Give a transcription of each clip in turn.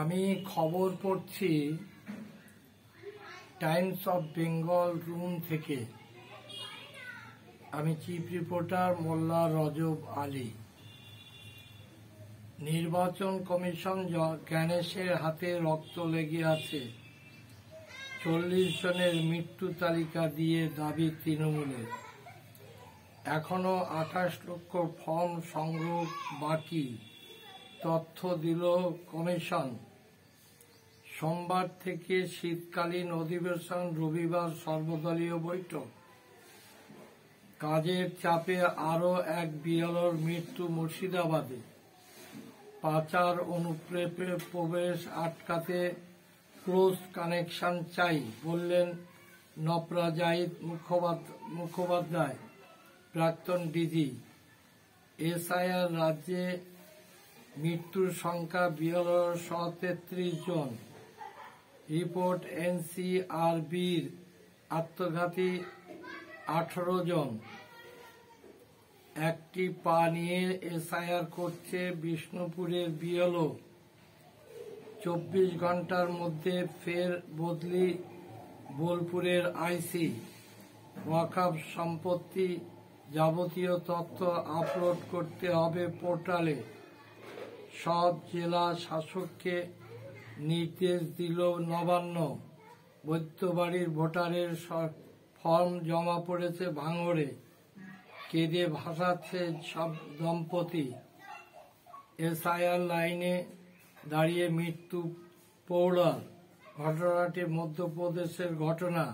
আমি খবর পড়ছি টাইমস অফ বেঙ্গল রুম থেকে। আমি চিফ রিপোর্টার মোল্লা রজব আলী। নির্বাচন কমিশন গণেশের হাতে রক্ত লেগে আছে, 40 জনের মৃত্যু তালিকা দিয়ে দাবি তৃণমূলের। এখনো 28 লক্ষ ফর্ম সংগ্রহ বাকি, তথ্য দিল কমিশন। সোমবার থেকে শীতকালীন অধিবেশন, রবিবার সর্বদলীয় বৈঠক। কাজের চাপে আরও এক বিএলওর মৃত্যু মুর্শিদাবাদে। পাচার অনুপ্রবেশ আটকাতে ক্লোজ কানেকশন চাই বললেন নপরা জাহিদ মুখোপাধ্যায়, প্রাক্তন ডিজি। এসআইআর রাজ্যে মৃত্যুর সংখ্যা বিএলওর 33 জন। রিপোর্ট এনসিআরবির আত্মঘাতী 18 জন। একটি পা নিয়ে এসআইআর করছে বিষ্ণুপুরের বিএলও। 24 ঘন্টার মধ্যে ফের বদলি বোলপুরের আইসি। ওয়াকফ সম্পত্তি যাবতীয় তথ্য আপলোড করতে হবে পোর্টালে। সব জেলা শাসককে নির্দেশ দিল নবান্ন। বৈদ্যবাড়ির ভোটারের ফর্ম জমা পড়েছে ভাঙড়ে, কেঁদে ভাসাচ্ছে সব দম্পতি। এসআইআর লাইনে দাঁড়িয়ে মৃত্যু পৌড়ার। ঘটনাটি মধ্যপ্রদেশের ঘটনা।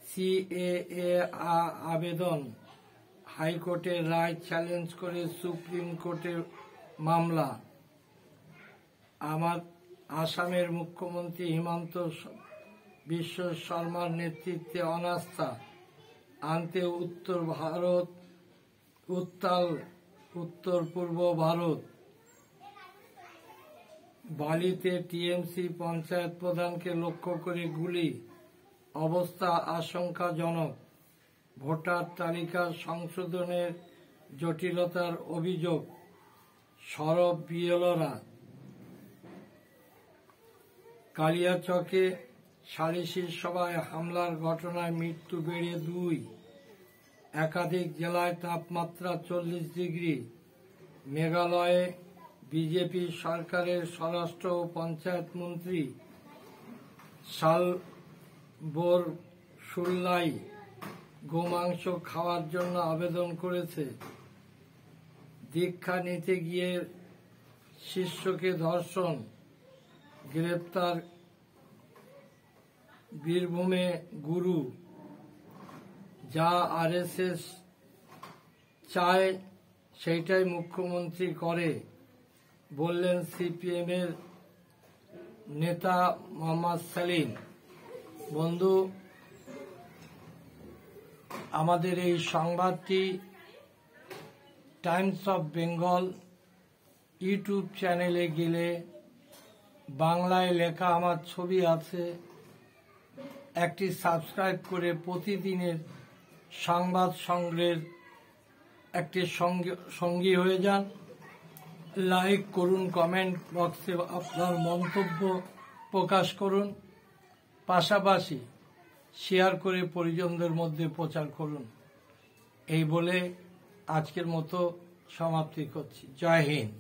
সিএএ আবেদন, হাইকোর্টের রায় চ্যালেঞ্জ করে সুপ্রিম কোর্টে মামলা। আসামের মুখ্যমন্ত্রী হিমন্ত বিশ্ব শর্মার নেতৃত্বে অনাস্থা আনতে উত্তর পূর্ব ভারত। বালিতে টিএমসি পঞ্চায়েত প্রধানকে লক্ষ্য করে গুলি, অবস্থা আশঙ্কাজনক। ভোটার তালিকা সংশোধনের জটিলতার অভিযোগ। সরব বিএলওরা। কালিয়াচকে সালিশি সভায় হামলার ঘটনায় মৃত্যু বেড়ে 2। একাধিক জেলায় তাপমাত্রা 40 ডিগ্রি। মেঘালয়ে বিজেপি সরকারের স্বরাষ্ট্র ও পঞ্চায়েত মন্ত্রী সালবোর সুল্লাই গোমাংস খাওয়ার জন্য আবেদন করেছে। দীক্ষা নিতে গিয়ে শিষ্যকে ধর্ষণ, গ্রেপ্তার বীরভূমে গুরু। যা আরএসএস চায় সেইটাই মুখ্যমন্ত্রী করে বললেন সিপিএমের নেতা মোহাম্মদ সেলিম। বন্ধু, আমাদের এই সংবাদটি টাইমস অফ বেঙ্গল ইউটিউব চ্যানেলে গেলে বাংলায় লেখা আমার ছবি আছে, একটি সাবস্ক্রাইব করে প্রতিদিনের সংবাদ সংগ্রহের একটি সঙ্গী হয়ে যান। লাইক করুন, কমেন্ট বক্সে আপনার মন্তব্য প্রকাশ করুন, পাশাপাশি শেয়ার করে পরিজনদের মধ্যে প্রচার করুন। এই বলে আজকের মতো সমাপ্তি করছি। জয় হিন্দ।